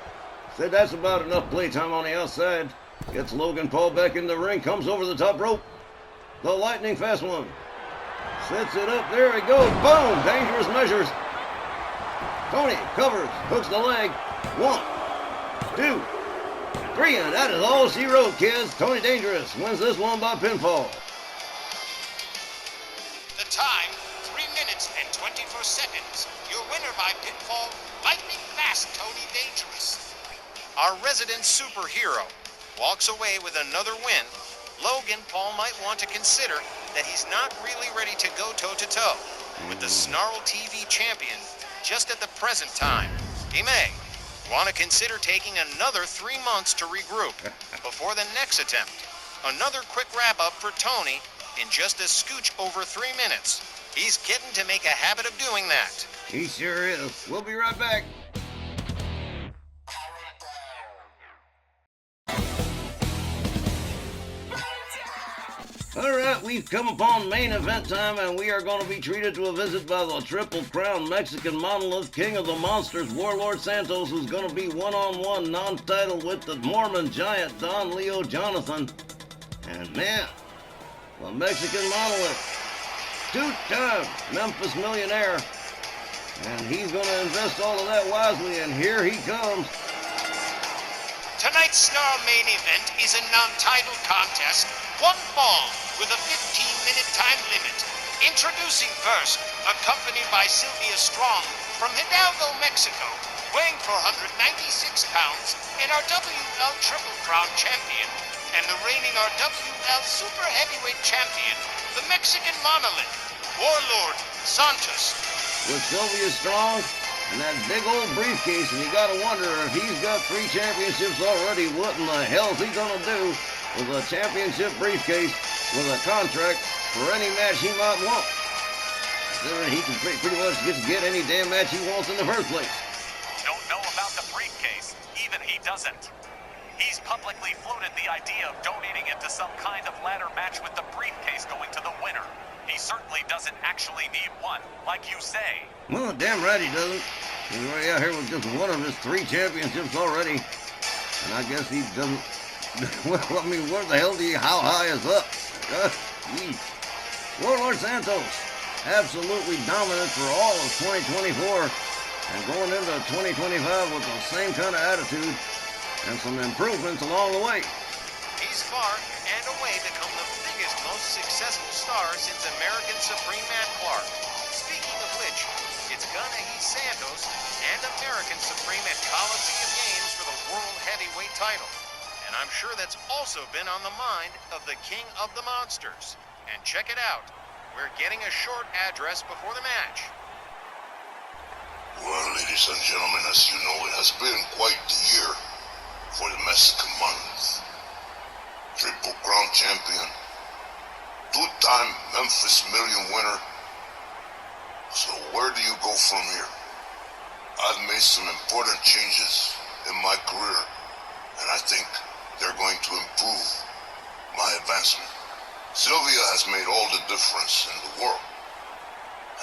Said that's about enough playtime on the outside. Gets Logan Paul back in the ring. Comes over the top rope. The lightning fast one. Sets it up. There he goes. Boom. Dangerous measures. Tony covers. Hooks the leg. 1, 2, 3. And that is all she wrote, kids. Tony Dangerous wins this one by pinfall. The time, 3 minutes and 24 seconds. Your winner by pinfall, lightning fast Tony Dangerous. Our resident superhero walks away with another win. Logan Paul might want to consider that he's not really ready to go toe-to-toe with the Snarl TV champion just at the present time. He may want to consider taking another 3 months to regroup before the next attempt. Another quick wrap-up for Tony in just a scooch over 3 minutes. He's getting to make a habit of doing that. He sure is. We'll be right back. Alright, we've come upon main event time, and we are going to be treated to a visit by the Triple Crown Mexican monolith, King of the Monsters, Warlord Santos, who's going to be one-on-one non-title with the Mormon giant Don Leo Jonathan. And man, the Mexican monolith, two-time Memphis millionaire, and he's going to invest all of that wisely, and here he comes. Tonight's Snarl main event is a non-title contest, one fall, with a 15-minute time limit. Introducing first, accompanied by Sylvia Strong from Hidalgo, Mexico, weighing 496 pounds, and our WL Triple Crown champion, and the reigning RWL Super Heavyweight champion, the Mexican monolith, Warlord Santos. With Sylvia Strong and that big old briefcase, and you gotta wonder if he's got 3 championships already, what in the hell is he gonna do with a championship briefcase with a contract for any match he might want? Considering he can pretty much just get any damn match he wants in the first place. Don't know about the briefcase. Even he doesn't. He's publicly floated the idea of donating it to some kind of ladder match with the briefcase going to the winner. He certainly doesn't actually need one, like you say. Well, damn right he doesn't. He's already out here with just one of his 3 championships already. And I guess he doesn't... Well, I mean, where the hell how high is up? Warlord Santos, absolutely dominant for all of 2024. And going into 2025 with the same kind of attitude and some improvements along the way. He's far and away become the biggest, most successful star since American Supreme Matt Clark. Speaking of which, it's gonna he's Santos and American Supreme at Coliseum Games for the World Heavyweight title. And I'm sure that's also been on the mind of the King of the Monsters. And check it out, we're getting a short address before the match. Well, ladies and gentlemen, as you know, it has been quite the year for the Mexican monolith. Triple Crown champion, 2-time Memphis Million winner. So where do you go from here? I've made some important changes in my career, and I think they're going to improve my advancement. Sylvia has made all the difference in the world.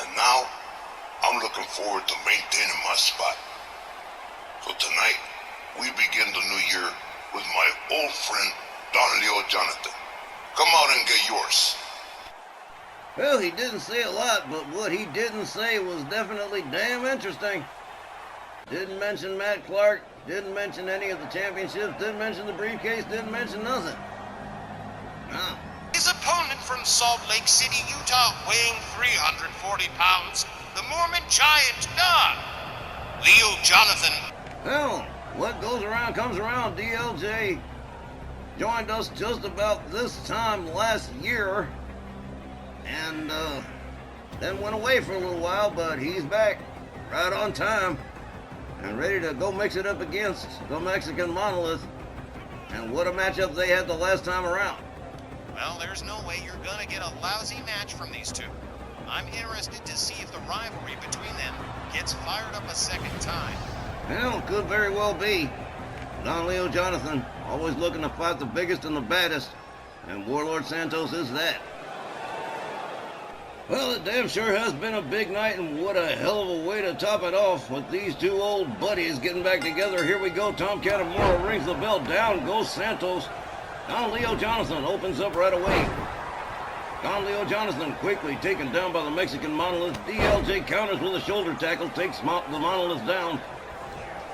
And now, I'm looking forward to maintaining my spot. So tonight, we begin the new year with my old friend, Don Leo Jonathan. Come out and get yours. Well, he didn't say a lot, but what he didn't say was definitely damn interesting. Didn't mention Matt Clark, didn't mention any of the championships, didn't mention the briefcase, didn't mention nothing. Wow. His opponent from Salt Lake City, Utah, weighing 340 pounds, the Mormon giant Don Leo Jonathan. Well, what goes around comes around. DLJ joined us just about this time last year, and then went away for a little while, but he's back right on time and ready to go mix it up against the Mexican Monolith. And what a matchup they had the last time around. Well, there's no way you're gonna get a lousy match from these two. I'm interested to see if the rivalry between them gets fired up a second time. Well, could very well be. Don Leo Jonathan, always looking to fight the biggest and the baddest, and Warlord Santos is that. Well, it damn sure has been a big night, and what a hell of a way to top it off with these two old buddies getting back together. Here we go. Tom Catamora rings the bell. Down goes Santos. Don Leo Jonathan opens up right away. Don Leo Jonathan quickly taken down by the Mexican Monolith. DLJ counters with a shoulder tackle, takes the Monolith down.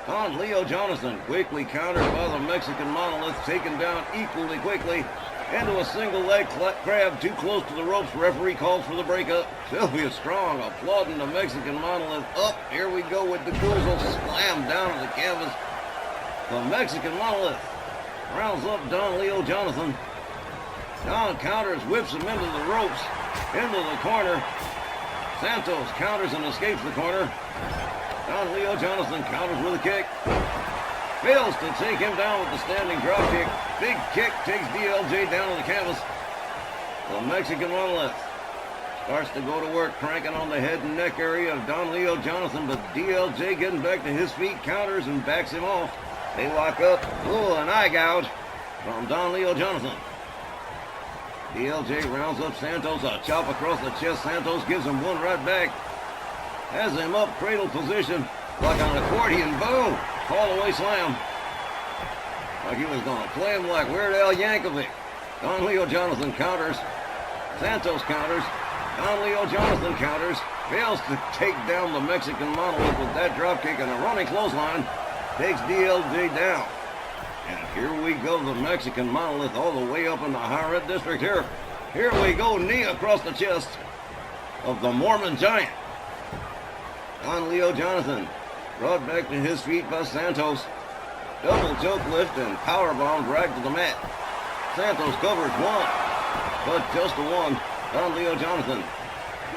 Don Leo Jonathan quickly countered by the Mexican Monolith, taken down equally quickly into a single leg grab too close to the ropes. Referee calls for the breakup. Sylvia Strong applauding the Mexican Monolith. Up, here we go with the Guzzo slam down to the canvas. The Mexican Monolith rounds up Don Leo Jonathan. Don counters, whips him into the ropes, into the corner. Santos counters and escapes the corner. Don Leo Jonathan counters with a kick. Fails to take him down with the standing drop kick. Big kick takes DLJ down to the canvas. The Mexican Monolith starts to go to work, cranking on the head and neck area of Don Leo Jonathan, but DLJ getting back to his feet, counters and backs him off. They lock up. Ooh, an eye gouge from Don Leo Jonathan. DLJ rounds up Santos. A chop across the chest. Santos gives him one right back. Has him up, cradle position, like an accordion. Boom! Fall away slam. Like he was going to play him like Weird Al Yankovic. Don Leo Jonathan counters. Santos counters. Don Leo Jonathan counters. Fails to take down the Mexican Monolith with that dropkick and a running clothesline. Takes DLJ down. And here we go, the Mexican Monolith all the way up in the high red district here. Here we go, knee across the chest of the Mormon giant. Don Leo Jonathan brought back to his feet by Santos. Double choke lift and powerbomb right to the mat. Santos covers one, but just a one. Don Leo Jonathan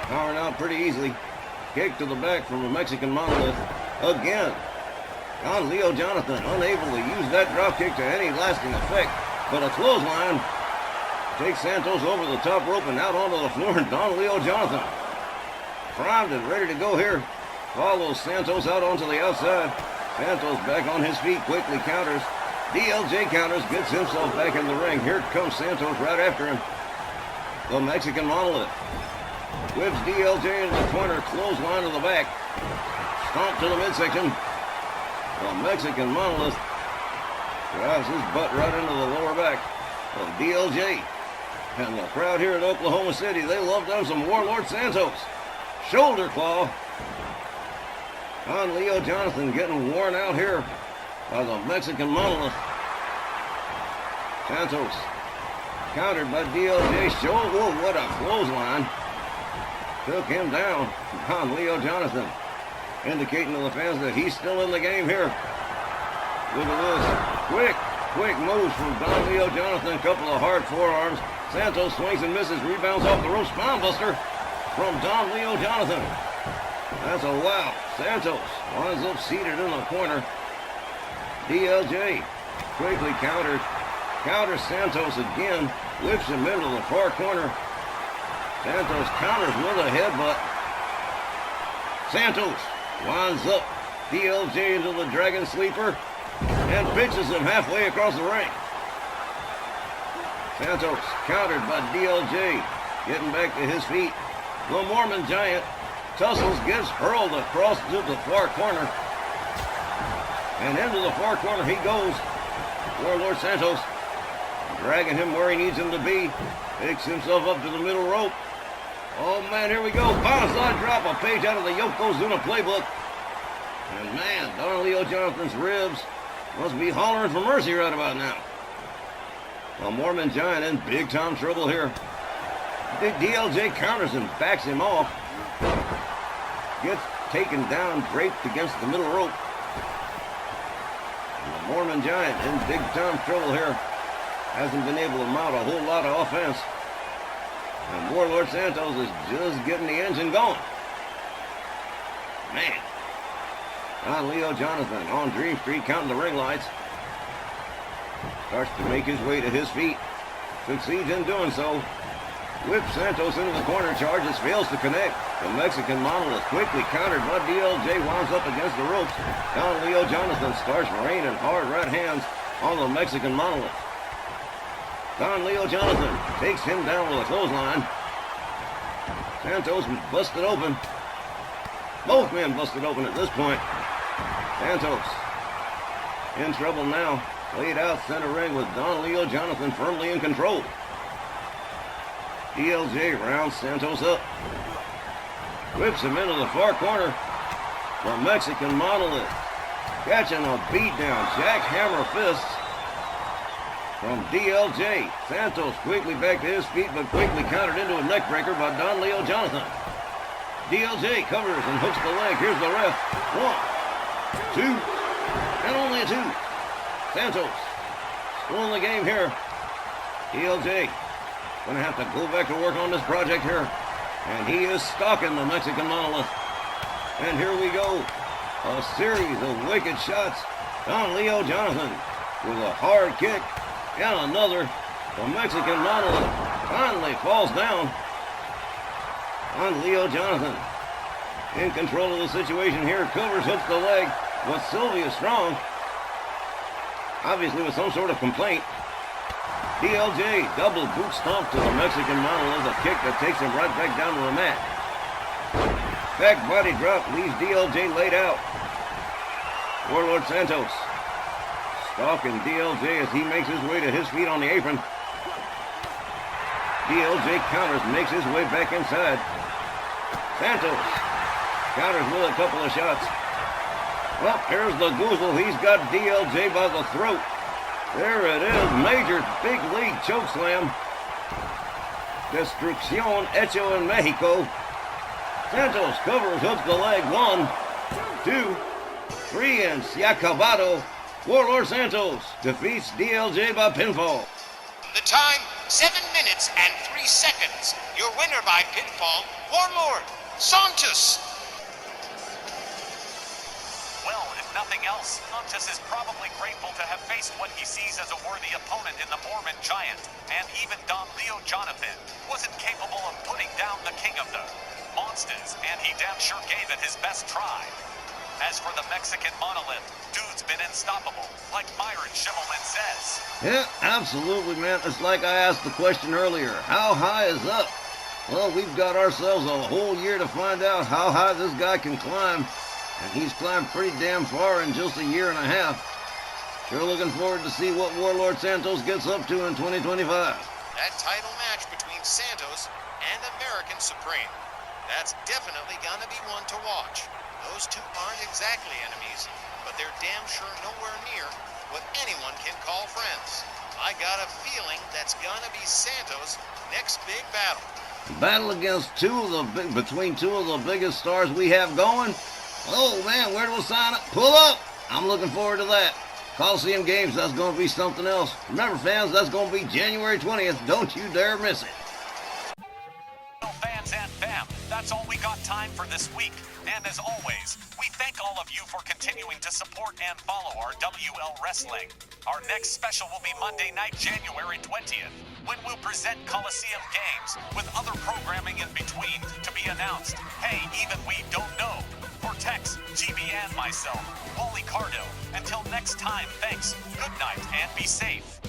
powering out pretty easily. Kick to the back from the Mexican Monolith. Again. Don Leo Jonathan unable to use that dropkick to any lasting effect, but a clothesline takes Santos over the top rope and out onto the floor, and Don Leo Jonathan primed and ready to go here. Follows Santos out onto the outside. Santos back on his feet, quickly counters. DLJ counters, gets himself back in the ring. Here comes Santos right after him. The Mexican Monolith whips DLJ into the corner, clothesline to the back. Stomp to the midsection. The Mexican Monolith drives his butt right into the lower back of DLJ. And the crowd here in Oklahoma City, they love them some Warlord Santos. Shoulder claw. Don Leo Jonathan getting worn out here by the Mexican Monolith. Santos countered by DLJ. Shoulder. Whoa, what a clothesline. Took him down. Don Leo Jonathan indicating to the fans that he's still in the game here. Look at this. Quick moves from Don Leo Jonathan. Couple of hard forearms. Santos swings and misses. Rebounds off the rope. Spinebuster from Don Leo Jonathan. That's a wow. Santos winds up seated in the corner. DLJ quickly counters Santos again. Whips him into the far corner. Santos counters with a headbutt. Santos winds up DLJ into the Dragon Sleeper and pitches him halfway across the ring. Santos countered by DLJ, getting back to his feet. The Mormon Giant tussles, gets hurled across to the far corner. And into the far corner he goes. Warlord Santos dragging him where he needs him to be. Picks himself up to the middle rope. Oh man, here we go. Bonsai drop, a page out of the Yokozuna playbook. And man, Don Leo Jonathan's ribs must be hollering for mercy right about now. The Mormon Giant in big time trouble here. DLJ counters and backs him off. Gets taken down, draped against the middle rope. And the Mormon Giant in big time trouble here. Hasn't been able to mount a whole lot of offense. And Warlord Santos is just getting the engine going. Man. Don Leo Jonathan on Dream Street counting the ring lights. Starts to make his way to his feet. Succeeds in doing so. Whips Santos into the corner, charges, fails to connect. The Mexican Monolith quickly countered by DLJ, winds up against the ropes. Don Leo Jonathan starts raining hard right hands on the Mexican Monolith. Don Leo Jonathan takes him down with a clothesline. Santos was busted open. Both men busted open at this point. Santos in trouble now. Laid out center ring with Don Leo Jonathan firmly in control. DLJ rounds Santos up. Whips him into the far corner. The Mexican Monolith catching a beatdown. Jackhammer fists from DLJ. Santos quickly back to his feet, but quickly countered into a neckbreaker by Don Leo Jonathan. DLJ covers and hooks the leg. Here's the ref. 1, 2, and only a 2. Santos still in the game here. DLJ gonna have to go back to work on this project here. And he is stalking the Mexican Monolith. And here we go. A series of wicked shots. Don Leo Jonathan with a hard kick and another. The Mexican Monolith finally falls down. Don Leo Jonathan in control of the situation here. Covers, hooks the leg with Sylvia Strong. Obviously with some sort of complaint. DLJ double boot stomp to the Mexican Monolith. A kick that takes him right back down to the mat. Back body drop leaves DLJ laid out. Warlord Santos stalking DLJ as he makes his way to his feet on the apron. DLJ counters, makes his way back inside. Santos counters with a couple of shots. Well, here's the goozle. He's got DLJ by the throat. There it is. Major big league chokeslam. Destrucción hecho en Mexico. Santos covers, hooks the leg. 1, 2, 3, and se acabado. Warlord Santos defeats DLJ by pinfall. The time, 7 minutes and 3 seconds. Your winner by pinfall, Warlord Santos. Well, if nothing else, Santos is probably grateful to have faced what he sees as a worthy opponent in the Mormon Giant. And even Don Leo Jonathan wasn't capable of putting down the king of the monsters, and he damn sure gave it his best try. As for the Mexican Monolith, dude's been unstoppable, like Myron Schimmelman says. Yeah, absolutely, man. It's like I asked the question earlier. How high is up? Well, we've got ourselves a whole year to find out how high this guy can climb. And he's climbed pretty damn far in just a year and a half. Sure looking forward to see what Warlord Santos gets up to in 2025. That title match between Santos and American Supreme. That's definitely gonna be one to watch. Those two aren't exactly enemies, but they're damn sure nowhere near what anyone can call friends. I got a feeling that's gonna be Santos' next big battle. Battle against between two of the biggest stars we have going. Oh man, where do we sign up? Pull up! I'm looking forward to that. Coliseum Games, that's going to be something else. Remember, fans, that's going to be January 20th. Don't you dare miss it. Well, fans and fam, that's all we got time for this week. And as always, we thank all of you for continuing to support and follow our WL Wrestling. Our next special will be Monday night, January 20th, when we'll present Coliseum Games with other programming in between to be announced. Hey, even we don't know. For Tex, GB, and myself, Wally Cardo. Until next time, thanks, good night, and be safe.